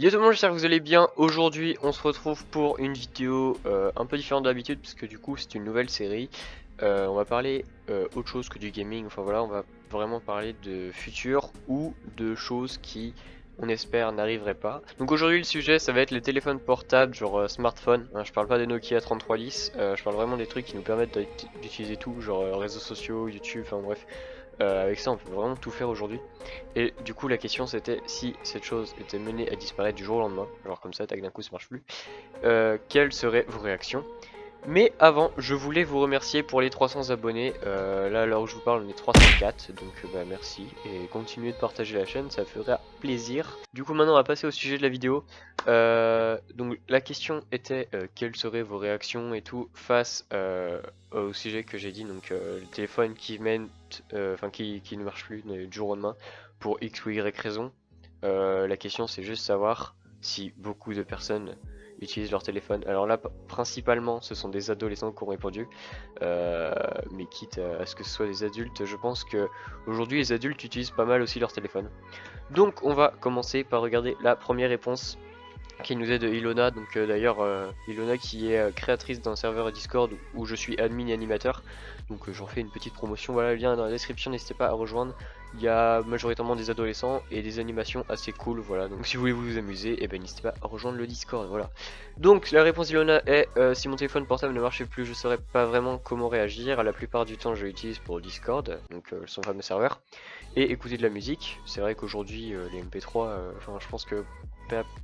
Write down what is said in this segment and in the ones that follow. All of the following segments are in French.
Yo tout le monde, j'espère que vous allez bien. Aujourd'hui on se retrouve pour une vidéo un peu différente d'habitude parce que du coup c'est une nouvelle série. On va parler autre chose que du gaming, enfin voilà, on va vraiment parler de futur ou de choses qui on espère n'arriveraient pas. Donc aujourd'hui le sujet ça va être les téléphones portables genre smartphone, hein, je parle pas des Nokia 3310, je parle vraiment des trucs qui nous permettent d'utiliser tout, genre réseaux sociaux, YouTube, enfin bref. Avec ça on peut vraiment tout faire aujourd'hui. Et du coup la question c'était si cette chose était menée à disparaître du jour au lendemain, genre comme ça, tac d'un coup ça marche plus, quelles seraient vos réactions? Mais avant, je voulais vous remercier pour les 300 abonnés. Là, à l'heure où je vous parle, on est 304, donc bah, merci. Et continuez de partager la chaîne, ça ferait plaisir. Du coup, maintenant, on va passer au sujet de la vidéo. Donc, la question était quelles seraient vos réactions et tout face au sujet que j'ai dit. Donc, le téléphone qui mène, enfin qui ne marche plus du jour au lendemain pour X ou Y raison. La question, c'est juste savoir si beaucoup de personnes utilisent leur téléphone. Alors là, principalement, ce sont des adolescents qui ont répondu, mais quitte à ce que ce soit des adultes, je pense que aujourd'hui les adultes utilisent pas mal aussi leur téléphone. Donc on va commencer par regarder la première réponse qui nous est de Ilona. Donc d'ailleurs Ilona qui est créatrice d'un serveur Discord où je suis admin et animateur. Donc j'en fais une petite promotion, voilà le lien dans la description, n'hésitez pas à rejoindre. Il y a majoritairement des adolescents et des animations assez cool, voilà. Donc si vous voulez vous amuser, et ben n'hésitez pas à rejoindre le Discord, voilà. Donc la réponse d'Ilona est si mon téléphone portable ne marchait plus, je saurais pas vraiment comment réagir. La plupart du temps je l'utilise pour Discord, donc son fameux serveur, et écouter de la musique. C'est vrai qu'aujourd'hui les MP3, enfin je pense que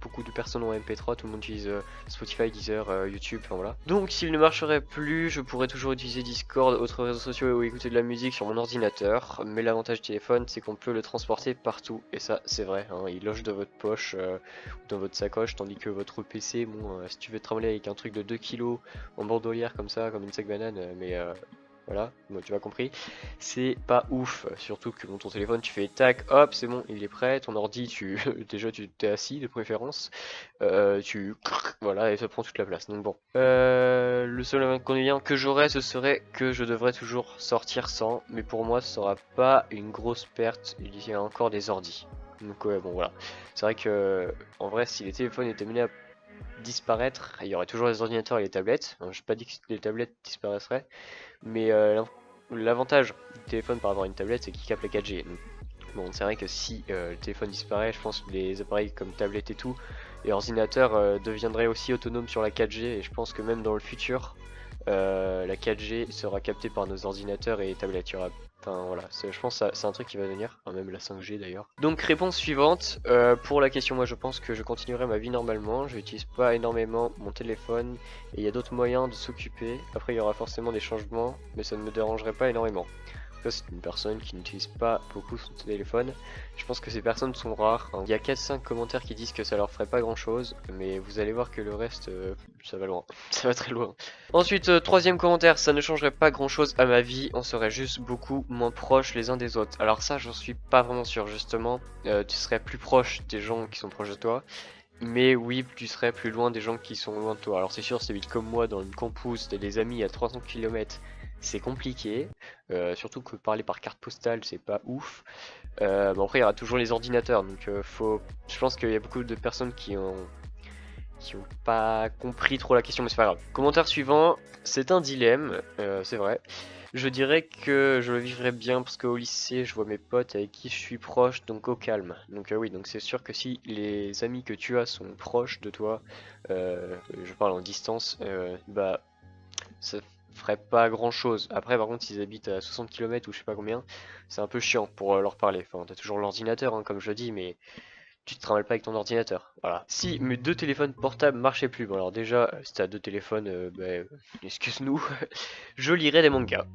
beaucoup de personnes ont MP3, tout le monde utilise Spotify, Deezer, YouTube, enfin voilà. Donc s'il ne marcherait plus, je pourrais toujours utiliser Discord, autres réseaux sociaux ou écouter de la musique sur mon ordinateur. Mais l'avantage du téléphone, c'est qu'on peut le transporter partout. Et ça, c'est vrai, hein, il loge dans votre poche ou dans votre sacoche, tandis que votre PC, bon, si tu veux travailler avec un truc de 2 kilos en bandolière comme ça, comme une sac banane, mais voilà, bon, tu m'as compris, c'est pas ouf, surtout que bon, ton téléphone tu fais tac, hop, c'est bon, il est prêt, ton ordi, déjà tu t'es assis de préférence, voilà, et ça prend toute la place, donc bon. Le seul inconvénient que j'aurais, ce serait que je devrais toujours sortir sans, mais pour moi ce sera pas une grosse perte, il y a encore des ordis. Donc ouais, bon voilà, c'est vrai que en vrai si les téléphones étaient menés à disparaître, il y aurait toujours les ordinateurs et les tablettes, j'ai pas dit que les tablettes disparaisseraient, mais l'avantage du téléphone par rapport à une tablette, c'est qu'il capte la 4G. Donc, bon, c'est vrai que si le téléphone disparaît, je pense que les appareils comme tablette et tout, et ordinateurs deviendraient aussi autonomes sur la 4G. Et je pense que même dans le futur, la 4G sera captée par nos ordinateurs et tablettes. Enfin voilà, je pense que c'est un truc qui va venir, enfin, même la 5G d'ailleurs. Donc réponse suivante, pour la question, moi je pense que je continuerai ma vie normalement, je n'utilise pas énormément mon téléphone et il y a d'autres moyens de s'occuper. Après il y aura forcément des changements, mais ça ne me dérangerait pas énormément. Ça c'est une personne qui n'utilise pas beaucoup son téléphone. Je pense que ces personnes sont rares, hein. Il y a 4-5 commentaires qui disent que ça leur ferait pas grand chose, mais vous allez voir que le reste, ça va loin, ça va très loin. Ensuite, troisième commentaire, ça ne changerait pas grand chose à ma vie, on serait juste beaucoup moins proches les uns des autres. Alors ça j'en suis pas vraiment sûr, justement, tu serais plus proche des gens qui sont proches de toi. Mais oui, tu serais plus loin des gens qui sont loin de toi. Alors c'est sûr, c'est vite comme moi, dans une campus, t'as des amis à 300 km, c'est compliqué. Surtout que parler par carte postale, c'est pas ouf. Bon après, il y aura toujours les ordinateurs, donc je pense qu'il y a beaucoup de personnes qui ont pas compris trop la question, mais c'est pas grave. Commentaire suivant, c'est un dilemme, c'est vrai. Je dirais que je le vivrais bien parce qu'au lycée, je vois mes potes avec qui je suis proche, donc au calme. Donc oui, donc c'est sûr que si les amis que tu as sont proches de toi, je parle en distance, bah ça ferait pas grand chose. Après, par contre, s'ils habitent à 60 km ou je sais pas combien, c'est un peu chiant pour leur parler. Enfin, t'as toujours l'ordinateur, hein, comme je dis, mais tu te travailles pas avec ton ordinateur. Voilà. Si mes deux téléphones portables marchaient plus, bon alors déjà, si t'as deux téléphones, excuse-nous, je lirais des mangas.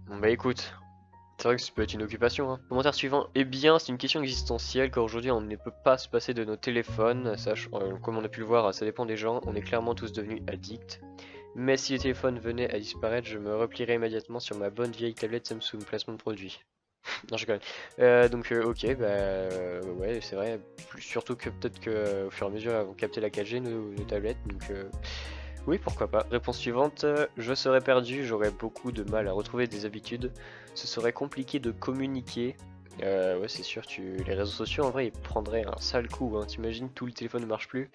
Bon bah écoute, c'est vrai que ça peut être une occupation, hein. Commentaire suivant, eh bien c'est une question existentielle car aujourd'hui on ne peut pas se passer de nos téléphones, comme on a pu le voir, ça dépend des gens, on est clairement tous devenus addicts. Mais si les téléphones venaient à disparaître, je me replierais immédiatement sur ma bonne vieille tablette Samsung, placement de produit. Non, je connais. Ok, bah ouais, c'est vrai. Surtout que peut-être que au fur et à mesure, elles vont capter la 4G, nos tablettes. Donc oui, pourquoi pas. Réponse suivante, je serais perdu, j'aurais beaucoup de mal à retrouver des habitudes. Ce serait compliqué de communiquer. Ouais, c'est sûr, les réseaux sociaux en vrai ils prendraient un sale coup, hein. T'imagines, tout le téléphone ne marche plus.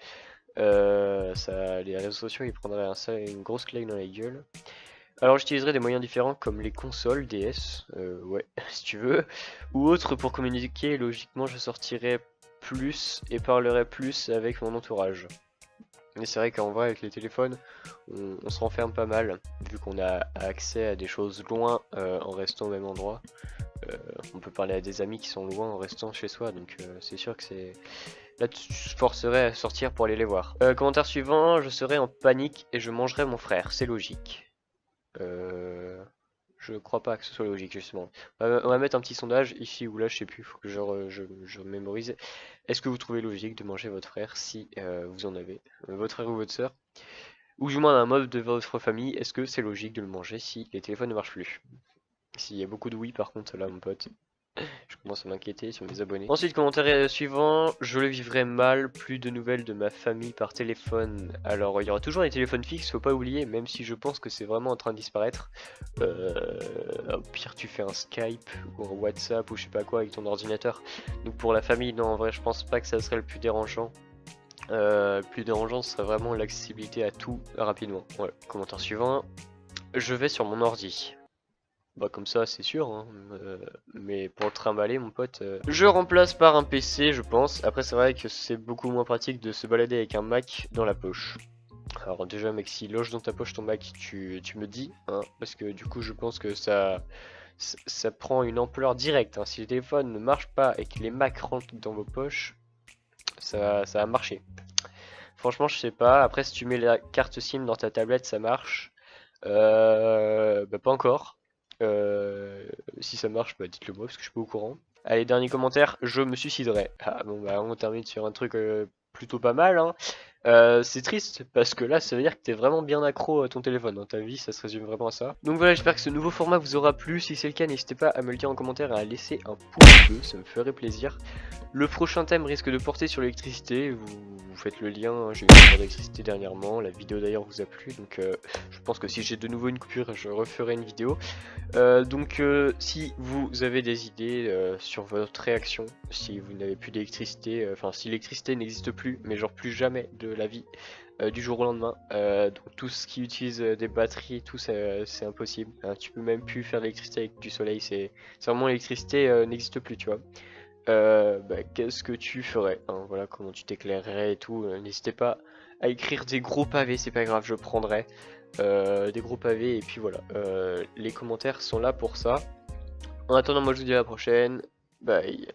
Les réseaux sociaux ils prendraient une grosse claque dans la gueule. Alors j'utiliserai des moyens différents comme les consoles DS, ouais, si tu veux, ou autres pour communiquer. Logiquement, je sortirai plus et parlerai plus avec mon entourage. Mais c'est vrai qu'en vrai, avec les téléphones, on se renferme pas mal, vu qu'on a accès à des choses loin en restant au même endroit. On peut parler à des amis qui sont loin en restant chez soi, donc c'est sûr que c'est... Là, tu te forcerais à sortir pour aller les voir. Commentaire suivant, je serai en panique et je mangerai mon frère, c'est logique. Je crois pas que ce soit logique justement. On va mettre un petit sondage ici ou là, je sais plus, faut que je mémorise. Est-ce que vous trouvez logique de manger votre frère si vous en avez, votre frère ou votre soeur, ou du moins un membre de votre famille, est-ce que c'est logique de le manger si les téléphones ne marchent plus? S'il y a beaucoup de oui par contre là mon pote. Je commence à m'inquiéter sur mes abonnés. Ensuite, commentaire suivant, je le vivrai mal, plus de nouvelles de ma famille par téléphone. Alors, il y aura toujours des téléphones fixes, faut pas oublier, même si je pense que c'est vraiment en train de disparaître. Au pire, tu fais un Skype ou un WhatsApp ou je sais pas quoi avec ton ordinateur. Donc pour la famille, non, en vrai, je pense pas que ça serait le plus dérangeant. Le plus dérangeant, ce serait vraiment l'accessibilité à tout rapidement. Ouais. Commentaire suivant, je vais sur mon ordi. Bah comme ça c'est sûr, hein. Mais pour le trimballer mon pote, je remplace par un PC je pense. Après c'est vrai que c'est beaucoup moins pratique de se balader avec un Mac dans la poche. Alors déjà mec, si loge dans ta poche ton Mac, tu me dis, hein, parce que du coup je pense que ça prend une ampleur directe, hein. Si le téléphone ne marche pas et que les Mac rentrent dans vos poches, ça va marcher. Franchement je sais pas, après si tu mets la carte SIM dans ta tablette ça marche. Bah pas encore. Si ça marche, bah dites-le moi parce que je suis pas au courant. Allez, dernier commentaire, je me suiciderai. Ah bon bah on termine sur un truc plutôt pas mal, hein. C'est triste parce que là ça veut dire que t'es vraiment bien accro à ton téléphone, hein. Ta vie ça se résume vraiment à ça. Donc voilà, j'espère que ce nouveau format vous aura plu. Si c'est le cas, n'hésitez pas à me le dire en commentaire et à laisser un pouce bleu, ça me ferait plaisir. Le prochain thème risque de porter sur l'électricité, vous faites le lien, hein. J'ai eu une coupure d'électricité dernièrement, la vidéo d'ailleurs vous a plu, donc je pense que si j'ai de nouveau une coupure, je referai une vidéo. Si vous avez des idées sur votre réaction, si vous n'avez plus d'électricité, enfin si l'électricité n'existe plus, mais genre plus jamais de la vie, du jour au lendemain, donc tout ce qui utilise des batteries, tout c'est impossible, hein. Tu peux même plus faire l'électricité avec du soleil, c'est vraiment l'électricité n'existe plus, tu vois. Bah, qu'est-ce que tu ferais, hein, voilà, comment tu t'éclairerais et tout. N'hésitez pas à écrire des gros pavés, c'est pas grave, je prendrai des gros pavés et puis voilà, les commentaires sont là pour ça. En attendant, moi je vous dis à la prochaine, bye.